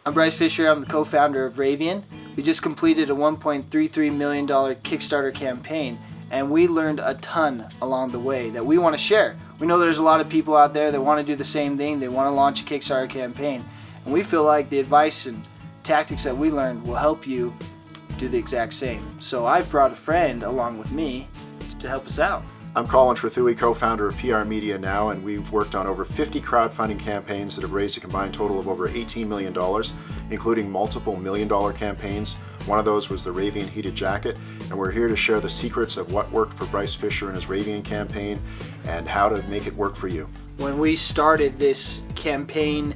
I'm Bryce Fisher. I'm the co-founder of Ravean. We just completed a $1.33 million Kickstarter campaign, and we learned a ton along the way that we want to share. We know there's a lot of people out there that want to do the same thing. They want to launch a Kickstarter campaign, and we feel like the advice and tactics that we learned will help you do the exact same. So I've brought a friend along with me to help us out. I'm Colin Trethewey, co-founder of PR Media Now, and we've worked on over 50 crowdfunding campaigns that have raised a combined total of over $18 million, including multiple million-dollar campaigns. One of those was the Ravean heated jacket, and we're here to share the secrets of what worked for Bryce Fisher and his Ravean campaign and how to make it work for you. When we started this campaign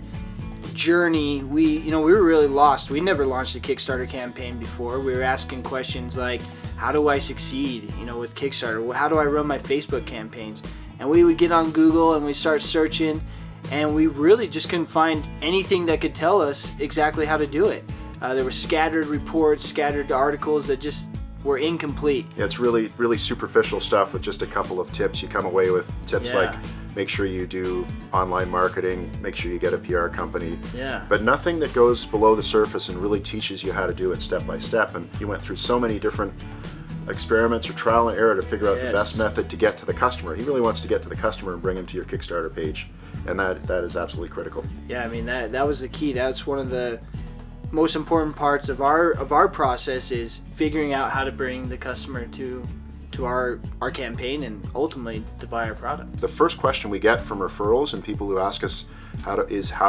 journey, we were really lost. We never launched a Kickstarter campaign before. We were asking questions like, how do I succeed, with Kickstarter? How do I run my Facebook campaigns? And we would get on Google and we start searching, and we really just couldn't find anything that could tell us exactly how to do it. There were scattered reports, scattered articles that just were incomplete. Yeah, it's really superficial stuff with just a couple of tips. You come away with tips like make sure you do online marketing, make sure you get a PR company, but nothing that goes below the surface and really teaches you how to do it step by step. And you went through so many different experiments or trial and error to figure out the best method to get to the customer. He really wants to get to the customer and bring him to your Kickstarter page, and that is absolutely critical. Yeah, I mean that was the key. That's one of the most important parts of our process, is figuring out how to bring the customer to our campaign and ultimately to buy our product. The first question we get from referrals and people who ask us how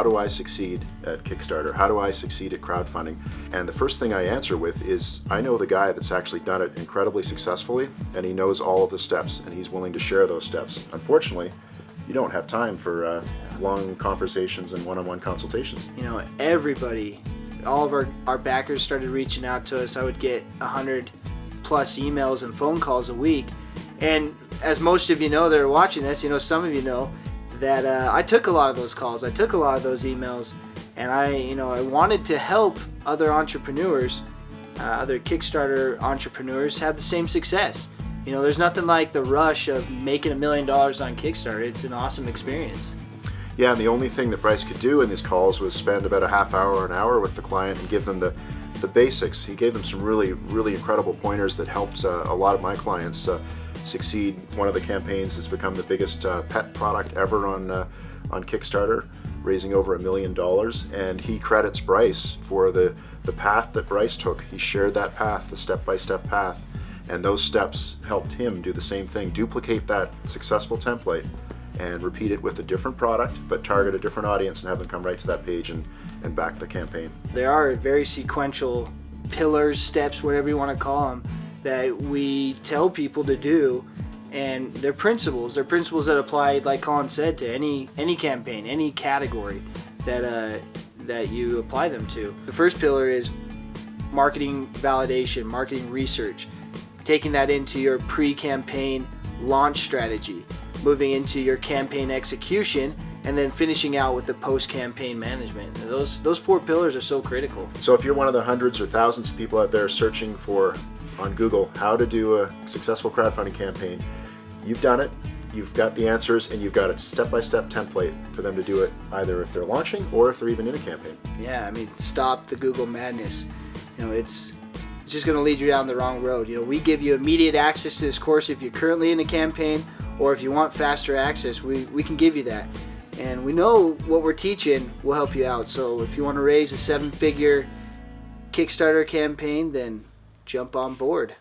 do I succeed at Kickstarter? How do I succeed at crowdfunding? And the first thing I answer with is, I know the guy that's actually done it incredibly successfully, and he knows all of the steps, and he's willing to share those steps. Unfortunately, you don't have time for long conversations and one-on-one consultations. Everybody, all of our backers started reaching out to us. I would get 100 plus emails and phone calls a week, and as most of you know that are watching this, some of you know that I took a lot of those calls, I took a lot of those emails, and I wanted to help other entrepreneurs, other Kickstarter entrepreneurs have the same success. There's nothing like the rush of making $1 million on Kickstarter. It's an awesome experience. Yeah, and the only thing that Bryce could do in these calls was spend about a half hour or an hour with the client and give them the basics. He gave them some really incredible pointers that helped a lot of my clients succeed. One of the campaigns has become the biggest pet product ever on Kickstarter, raising over $1 million, and he credits Bryce for the path that Bryce took. He shared that path, the step-by-step path, and those steps helped him do the same thing, duplicate that successful template and repeat it with a different product, but target a different audience and have them come right to that page and back the campaign. There are very sequential pillars, steps, whatever you want to call them, that we tell people to do, and they're principles. They're principles that apply, like Colin said, to any campaign, any category that you apply them to. The first pillar is marketing validation, marketing research, taking that into your pre-campaign launch strategy, moving into your campaign execution, and then finishing out with the post-campaign management. And those 4 pillars are so critical. So if you're one of the hundreds or thousands of people out there searching for, on Google, how to do a successful crowdfunding campaign, you've done it, you've got the answers, and you've got a step-by-step template for them to do it, either if they're launching or if they're even in a campaign. Yeah, stop the Google madness. It's just going to lead you down the wrong road. We give you immediate access to this course if you're currently in a campaign, or if you want faster access, we can give you that. And we know what we're teaching will help you out. So if you want to raise a 7-figure Kickstarter campaign, then jump on board.